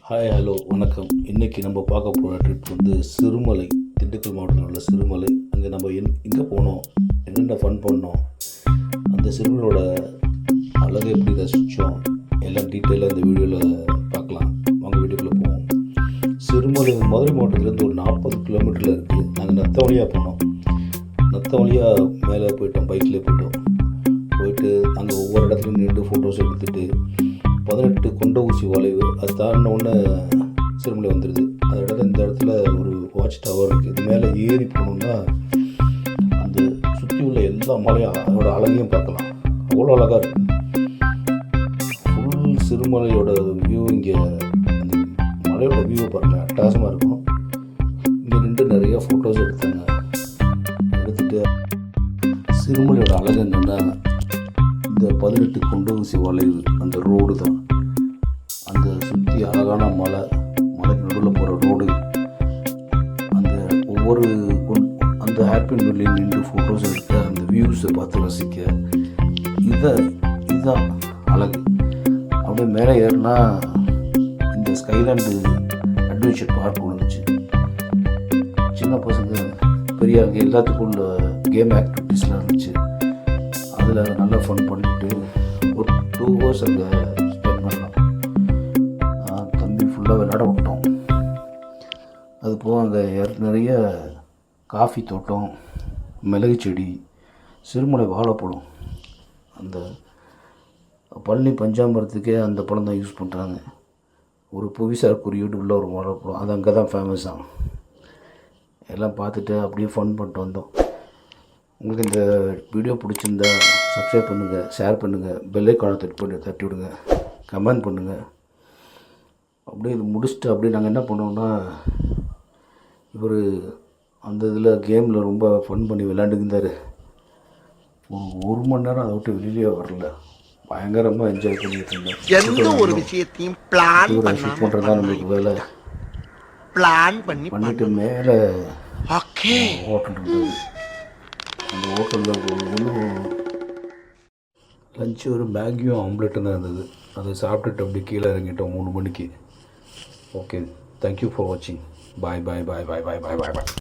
Hi hello வணக்கம். இன்றைக்கி நம்ம பார்க்க போகிற ட்ரிப் வந்து சிறுமலை, திண்டுக்கல் மாவட்டத்தில் உள்ள சிறுமலை. அங்கே நம்ம எங்கே போனோம், என்னென்ன ஃபன் பண்ணோம், அந்த சிறுமலையோட அழகை எப்படி ரசித்தோம், எல்லாம் டீட்டெயிலாக இந்த வீடியோவில் பார்க்கலாம். வாங்க வீடியோக்குள்ளே போவோம். சிறுமலை மதுரை மாவட்டத்துலேருந்து ஒரு 40 கிலோமீட்டரில் இருக்குது. நாங்கள் நத்த வழியாக போனோம். நத்த வழியாக மேலே போயிட்டோம், பைக்கில் போயிட்டு அங்கே ஒவ்வொரு இடத்துலையும் நின்று ஃபோட்டோஸ் எடுத்துகிட்டு 18 கொண்ட ஊசி வளைவு அது தாண்டின உடனே சிறுமலை வந்துடுது. இந்த இடத்துல ஒரு வாட்ச் டவர் இருக்குது. இது மேலே ஏறி போனோம்னா அந்த சுற்றி உள்ள எல்லா மலையும் அதோட அழகையும் பார்க்கலாம். அவ்வளோ அழகாக இருக்குது. ஃபுல் சிறுமலையோட வியூ. இங்கே அந்த மலையோட வியூவை பாருங்கள், அட்டகாசமாக இருக்கும். இங்கே நின்று நிறைய ஃபோட்டோஸ் எடுத்துட்டு சிறுமலையோட அழகு என்னென்னா இந்த 18 கொண்ட ஊசி வளைவு அந்த ரோடு தான். அந்த சுற்றி அழகான மலைக்கு நடுவில் போகிற ரோடு. அந்த ஒவ்வொரு அந்த ஹேர்பின் வெளியே நின்று ஃபோட்டோஸ் எடுக்க, அந்த வியூஸை பார்த்து ரசிக்க, இதுதான் அழகு. அப்படியே மேலே ஏறினா இந்த ஸ்கைலாண்டு அட்வென்ச்சர் பார்க் வந்துச்சு. சின்ன பசங்க பெரியவங்க எல்லாத்துக்கும் உள்ள கேம் ஆக்டிவிட்டீஸ்லாம் இருந்துச்சு. அதில் நல்லா ஃபன் பண்ணிவிட்டு ஒரு 2 hours அங்கே ஸ்பெண்ட் பண்ணலாம். தம்பி ஃபுல்லாக விளையாட விட்டோம். அது போக அங்கே நிறைய காஃபி தோட்டம், மிளகு செடி, சிறுமலை வாழைப்பழம். அந்த பழனி பஞ்சாமிரத்துக்கே அந்த பழம் தான் யூஸ் பண்ணுறாங்க. ஒரு புவிசார் குறியீடு உள்ள ஒரு வாழைப்பழம், அது அங்கே தான் ஃபேமஸாக. எல்லாம் பார்த்துட்டு அப்படியே ஃபன் பண்ணிட்டு வந்தோம். உங்களுக்கு இந்த வீடியோ பிடிச்சிருந்தா சப்ஸ்கிரைப் பண்ணுங்கள், ஷேர் பண்ணுங்கள், பெல் ஐக்கானை தட்டி விடுங்க, கமெண்ட் பண்ணுங்கள். அப்படியே இது முடிச்சுட்டு அப்படியே நாங்கள் என்ன பண்ணோம்னா, இவர் அந்த இதில் கேமில் ரொம்ப ஃபன் பண்ணி விளையாண்டுருந்தார். ஒரு மணி நேரம் அதை விட்டு வெளியிலே வரல. பயங்கரமாக என்ஜாய் பண்ணிட்டு இருந்தேன். எந்த ஒரு விஷயத்தையும் பிளான் ஷூட் பண்ணுறது தான் நம்மளுக்கு வேலை. பண்ணிவிட்டு மேலே ஹோட்டல் இருந்தது. அந்த ஹோட்டலில் லஞ்சு ஒரு மேகியும் ஆம்லெட்டும் தான் இருந்தது. அதை சாப்பிட்டுட்டு அப்படி கீழே இறங்கிட்டோம் 3 மணிக்கு. ஓகே, தேங்க்யூ ஃபார் வாட்சிங். பாய் பாய் பாய் பாய் பாய் பாய் பாய் பாய்.